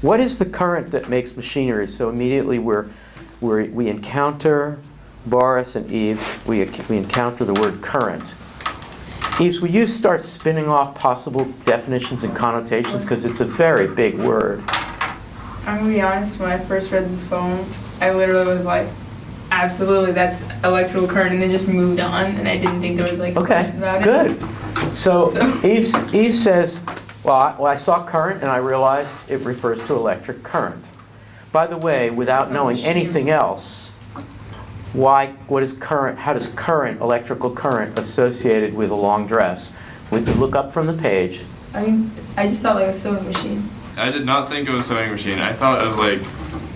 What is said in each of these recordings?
What is the current that makes machinery? So immediately we encounter Boris and Eves, we encounter the word current. Eves, will you start spinning off possible definitions and connotations? Because it's a very big word. I'm going to be honest, when I first read this poem, I literally was like, absolutely, that's electrical current, and then just moved on, and I didn't think there was like a question about good. it. So Eves says, well, I saw current and I realized it refers to electric current. By the way, without knowing anything else, what is current? How does current, electrical current, associated with a long dress? We could look up from the page. I mean, I just thought like a sewing machine. I did not think of a sewing machine. I thought of like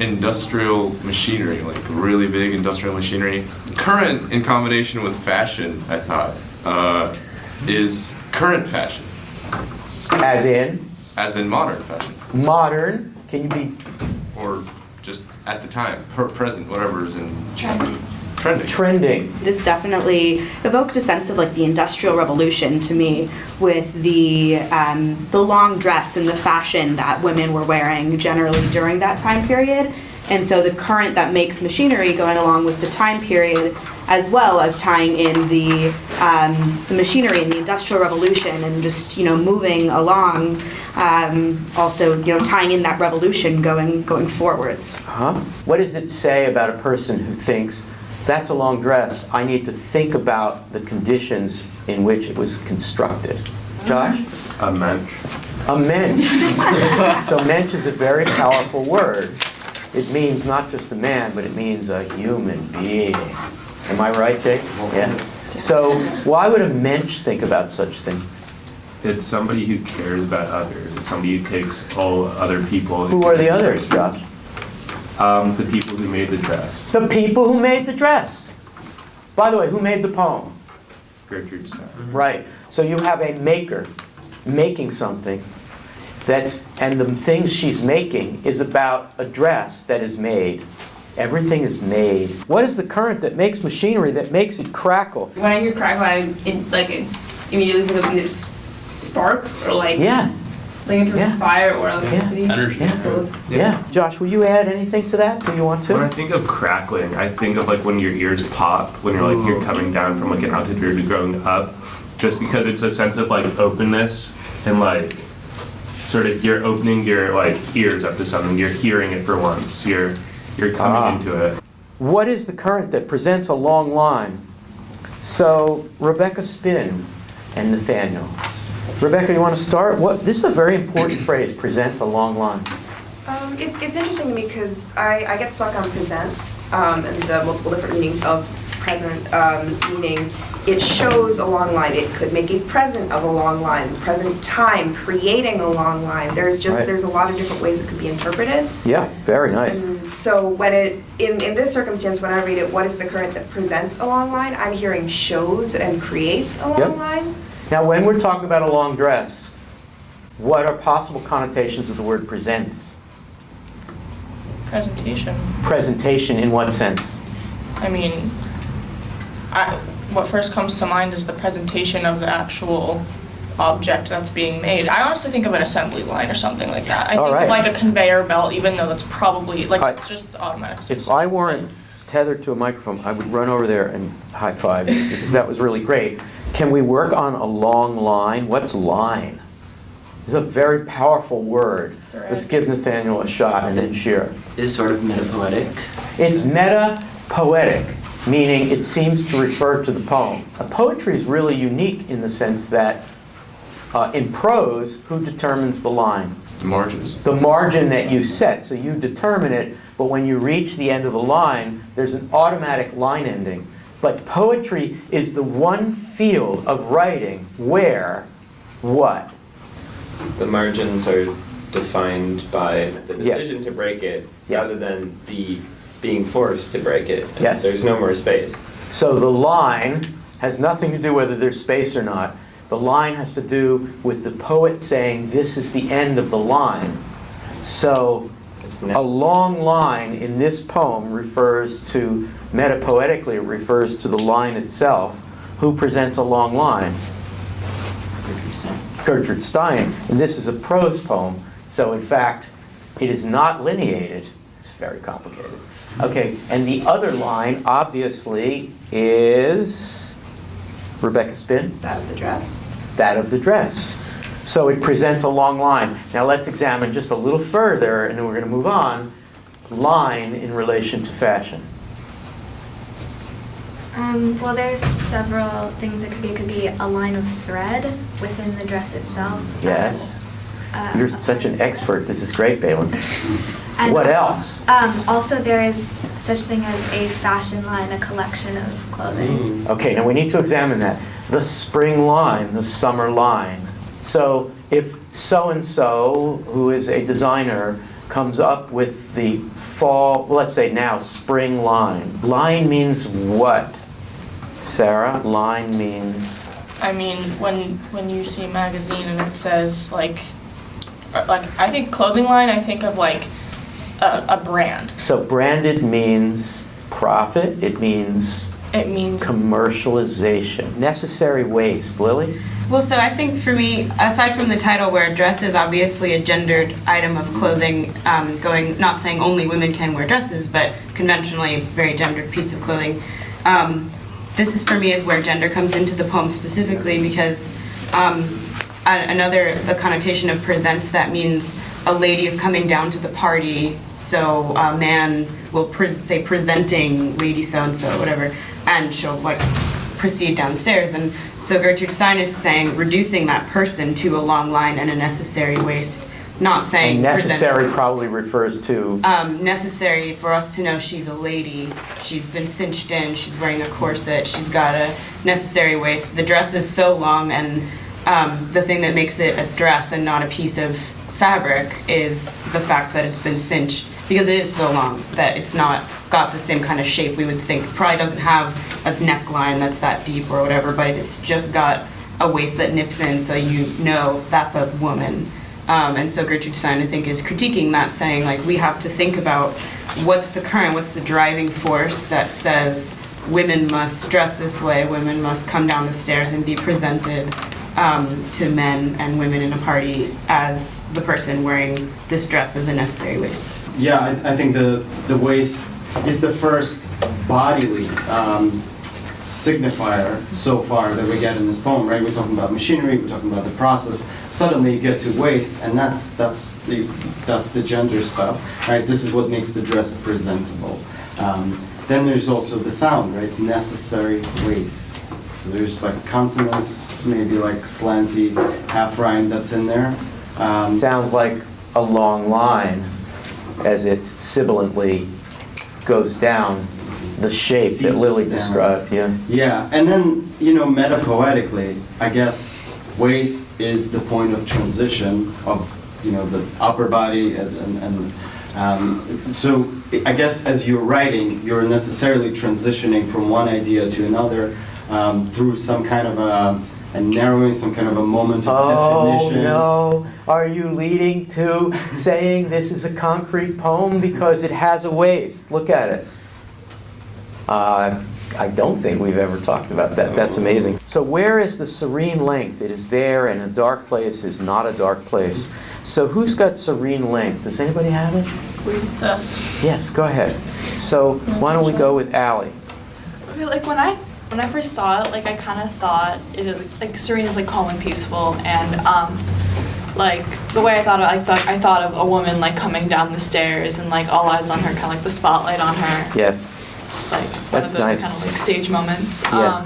industrial machinery, like really big industrial machinery. Current in combination with fashion, I thought, is current fashion. As in? As in modern fashion. Modern. Can you be? Or just at the time, present, whatever is in Trending. Trending. This definitely evoked a sense of like the Industrial Revolution to me, with the long dress and the fashion that women were wearing generally during that time period. And so the current that makes machinery going along with the time period, as well as tying in the machinery and the Industrial Revolution and just, moving along, also, tying in that revolution going forwards. What does it say about a person who thinks, that's a long dress, I need to think about the conditions in which it was constructed? Josh? A mensch. A mensch. So mensch is a very powerful word. It means not just a man, but it means a human being. Am I right, Jake? Yeah. So why would a mensch think about such things? It's somebody who cares about others. It's somebody who takes all other people. Who are the others, Josh? The people who made the dress. The people who made the dress. By the way, who made the poem? Gertrude Stein. Right. So you have a maker making something and the things she's making is about a dress that is made. Everything is made. What is the current that makes machinery, that makes it crackle? When I hear crackle, I immediately think of either sparks or like fire or electricity. Energy. Yeah. Josh, will you add anything to that? Do you want to? When I think of crackling, I think of like when your ears pop, when you're coming down from like an altitude or going up, just because it's a sense of like openness and like sort of you're opening your like ears up to something. You're hearing it for once. You're coming into it. What is the current that presents a long line? So Rebecca Spin and Nathaniel. Rebecca, you want to start? This is a very important phrase, presents a long line. It's interesting to me because I get stuck on presents and the multiple different meanings of present, meaning it shows a long line. It could make a present of a long line, present time, creating a long line. There's a lot of different ways it could be interpreted. Yeah, very nice. And so when in this circumstance, when I read it, what is the current that presents a long line? I'm hearing shows and creates a long line. Now, when we're talking about a long dress, what are possible connotations of the word presents? Presentation. Presentation in what sense? I mean, what first comes to mind is the presentation of the actual object that's being made. I honestly think of an assembly line or something like that. I think of like a conveyor belt, even though that's probably like just automatic. If I weren't tethered to a microphone, I would run over there and high five you, because that was really great. Can we work on a long line? What's line? It's a very powerful word. Let's give Nathaniel a shot and then Shira. Is sort of meta-poetic. It's meta-poetic, meaning it seems to refer to the poem. Poetry is really unique in the sense that in prose, who determines the line? The margins. The margin that you set. So you determine it, but when you reach the end of the line, there's an automatic line ending. But poetry is the one field of writing where what? The margins are defined by the decision to break it rather than the being forced to break it. And there's no more space. So the line has nothing to do whether there's space or not. The line has to do with the poet saying this is the end of the line. So a long line in this poem refers to, metapoetically, it refers to the line itself. Who presents a long line? Gertrude Stein. And this is a prose poem. So in fact, It is not lineated. It's very complicated. Okay, and the other line, obviously, is Rebecca Spin? That of the dress. That of the dress. So it presents a long line. Now let's examine just a little further, and then we're going to move on. Line in relation to fashion. Well, there's several things it could be. It could be a line of thread within the dress itself. Yes. You're such an expert. This is great, Balin. And What else? Also, there is such thing as a fashion line, a collection of clothing. Okay, now we need to examine that. The spring line, the summer line. So if so-and-so, who is a designer, comes up with the fall, well, let's say now, spring line. Line means what? Sarah, line means? I mean, when you see a magazine and it says like I think clothing line, I think of like a brand. So branded means profit, it means commercialization. Necessary waste. Lily? Well, so I think for me, aside from the title where dress is obviously a gendered item of clothing, not saying only women can wear dresses, but conventionally a very gendered piece of clothing. This is for me is where gender comes into the poem specifically because the connotation of presents, that means a lady is coming down to the party, so a man will say presenting lady so-and-so, whatever, and she'll like proceed downstairs. And so Gertrude Stein is saying reducing that person to a long line and a necessary waist, not saying And necessary probably refers to necessary for us to know she's a lady. She's been cinched in, she's wearing a corset, she's got a necessary waist. The dress is so long, and the thing that makes it a dress and not a piece of fabric is the fact that it's been cinched, because it is so long that it's not got the same kind of shape we would think. It probably doesn't have a neckline that's that deep or whatever, but it's just got a waist that nips in, so you know that's a woman. And so Gertrude Stein, I think, is critiquing that, saying like we have to think about what's the driving force that says women must dress this way, women must come down the stairs and be presented to men and women in a party as the person wearing this dress with a necessary waist. Yeah, I think the waist is the first bodily signifier so far that we get in this poem, right? We're talking about machinery, we're talking about the process. Suddenly you get to waist, and that's the gender stuff, right? This is what makes the dress presentable. Then there's also the sound, right? Necessary waist. So there's like consonants, maybe like slanty half rhyme that's in there. Sounds like a long line as it sibilantly goes down the shape that Lily described. Yeah. Yeah, and then, metapoetically, I guess waist is the point of transition of, the upper body and so I guess as you're writing, you're necessarily transitioning from one idea to another through some kind of a narrowing, some kind of a moment of definition. Oh no, are you leading to saying this is a concrete poem because it has a waist? Look at it. I don't think we've ever talked about that. That's amazing. So where is the serene length? It is there, and a dark place is not a dark place. So who's got serene length? Does anybody have it? It's us. Yes, go ahead. So why don't we go with Allie? Okay, like when I first saw it, like I kind of thought like serene is like calm and peaceful, and like the way I thought of I thought of a woman like coming down the stairs and like all eyes on her, kind of like the spotlight on her. Yes. Just like one That's of those nice. kind of like stage moments. Yeah.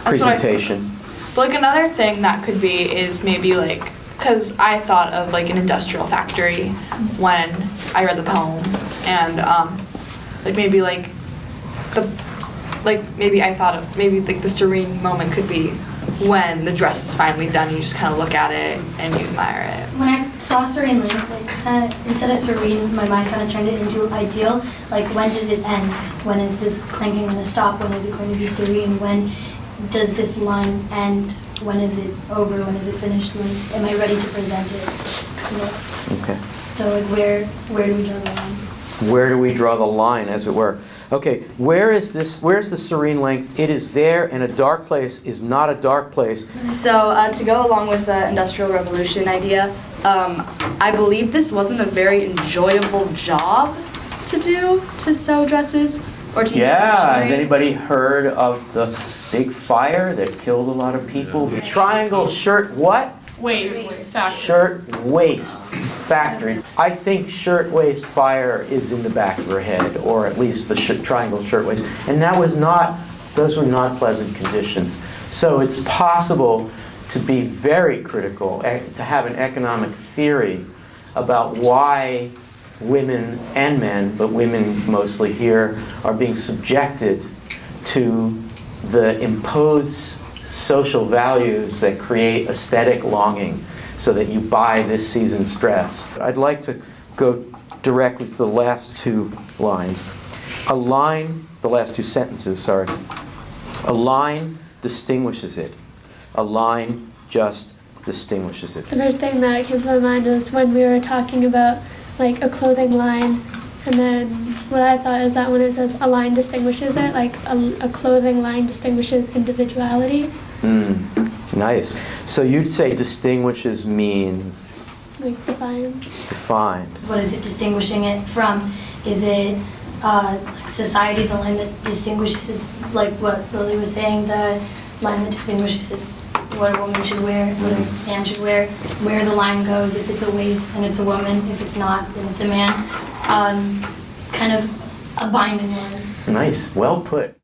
Presentation. But like another thing that could be is maybe like, because I thought of like an industrial factory when I read the poem, and like maybe like maybe I thought of maybe like the serene moment could be when the dress is finally done. You just kind of look at it and you admire it. When I saw serene length, like kind of instead of serene, my mind kind of turned it into ideal. Like when does it end? When is this clanking going to stop? When is it going to be serene? When does this line end? When is it over? When is it finished? When am I ready to present it? Yeah. Okay. So like where do we draw the line? Where do we draw the line, as it were? Okay, where's the serene length? It is there, and a dark place is not a dark place. So to go along with the Industrial Revolution idea, I believe this wasn't a very enjoyable job to do, to sew dresses or to use Yeah, has machinery. anybody heard of the big fire that killed a lot of people? The Triangle Shirt what? Waste factory. Shirt waste factory. I think shirtwaist fire is in the back of her head, or at least the triangle shirtwaist. And those were not pleasant conditions. So it's possible to be very critical, to have an economic theory about why women and men, but women mostly here, are being subjected to the imposed social values that create aesthetic longing so that you buy this season's dress. I'd like to go directly to the last two lines. The last two sentences, sorry. A line distinguishes it. A line just distinguishes it. The first thing that came to my mind was when we were talking about like a clothing line, and then what I thought is that when it says a line distinguishes it, like a clothing line distinguishes individuality. Nice. So you'd say distinguishes means? Like defines. Defined. What is it distinguishing it from? Is it like society, the line that distinguishes, like what Lily was saying, the line that distinguishes what a woman should wear, what a man should wear, where the line goes, if it's a waist and it's a woman, if it's not, then it's a man. Kind of a binding line. Nice. Well put.